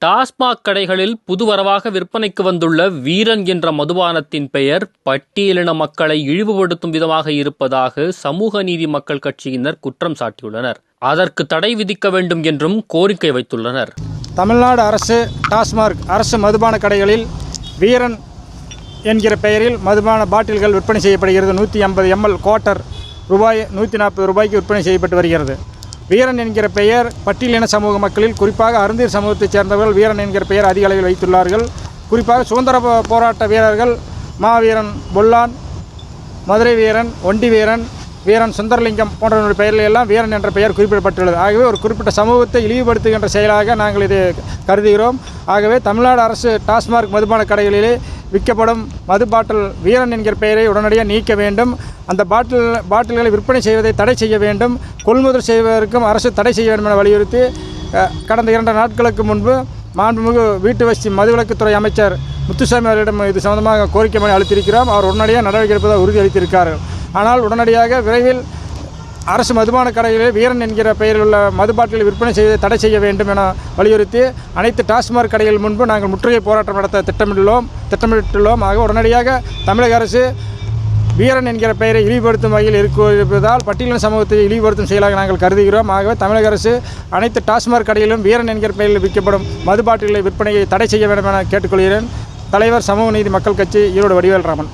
டாஸ்மாக் கடைகளில் புதுவரவாக விற்பனைக்கு வந்துள்ள வீரன் என்ற மதுபானத்தின் பெயர் பட்டியலின மக்களை இழிவுபடுத்தும் விதமாக இருப்பதாக சமூக நீதி மக்கள் கட்சியினர் குற்றம் சாட்டியுள்ளனர். அதற்கு தடை விதிக்க வேண்டும் என்றும் கோரிக்கை வைத்துள்ளனர். தமிழ்நாடு அரசு டாஸ்மாக் அரசு மதுபான கடைகளில் வீரன் என்கிற பெயரில் மதுபான பாட்டில்கள் விற்பனை செய்யப்படுகிறது. 150 ml குவார்ட்டர் ரூபாய் 140 ரூபாய்க்கு விற்பனை செய்யப்பட்டு வருகிறது. வீரன் என்கிற பெயர் பட்டியலின சமூக மக்களில் குறிப்பாக அருந்தீர் சமூகத்தைச் சேர்ந்தவர்கள் வீரன் என்கிற பெயர் அதிக அளவில் வைத்துள்ளார்கள். குறிப்பாக சுதந்திர போராட்ட வீரர்கள் மாவீரன் பொல்லான், மதுரை வீரன், ஒண்டி வீரன், வீரன் சுந்தரலிங்கம் போன்றவர்களுடைய பெயரில் எல்லாம் வீரன் என்ற பெயர் குறிப்பிடப்பட்டுள்ளது. ஆகவே ஒரு குறிப்பிட்ட சமூகத்தை இழிவுபடுத்துகின்ற செயலாக நாங்கள் இதை கருதுகிறோம். ஆகவே தமிழ்நாடு அரசு டாஸ்மாக் மதுபான கடைகளிலே விற்கப்படும் மது பாட்டில் வீரன் என்கிற பெயரை உடனடியாக நீக்க வேண்டும். அந்த பாட்டில்களை விற்பனை செய்வதை தடை செய்ய வேண்டும். கொள்முதல் செய்வதற்கும் அரசு தடை செய்ய வேண்டும் என வலியுறுத்தி கடந்த 2 நாட்களுக்கு முன்பு மாண்புமிகு வீட்டு வசதி மதுவிலக்குத்துறை அமைச்சர் முத்துசாமி அவர்களிடம் இது சம்பந்தமாக கோரிக்கை மனு அளித்திருக்கிறோம். அவர் உடனடியாக நடவடிக்கை எடுப்பதாக உறுதியளித்திருக்கிறார்கள். ஆனால் உடனடியாக விரைவில் அரசு மதுபான கடைகளில் வீரன் என்கிற பெயரில் உள்ள மது பாட்டில்களை விற்பனை செய்வதை தடை செய்ய வேண்டும் என வலியுறுத்தி அனைத்து டாஸ்மாக் கடைகள் முன்பு நாங்கள் முற்றுகை போராட்டம் நடத்த திட்டமிட்டுள்ளோம். ஆக உடனடியாக தமிழக அரசு வீரன் என்கிற பெயரை இழிவுபடுத்தும் வகையில் இருப்பதால் பட்டியலின சமூகத்தை இழிவுபடுத்தும் செயலாக நாங்கள் கருதுகிறோம். ஆகவே தமிழக அரசு அனைத்து டாஸ்மாக் கடையிலும் வீரன் என்கிற பெயரில் விற்கப்படும் மது பாட்டில்களை விற்பனையை தடை செய்ய வேண்டும் என கேட்டுக்கொள்கிறேன். தலைவர் சமூக நீதி மக்கள் கட்சி ஈரோடு வடிவேல் ராமன்.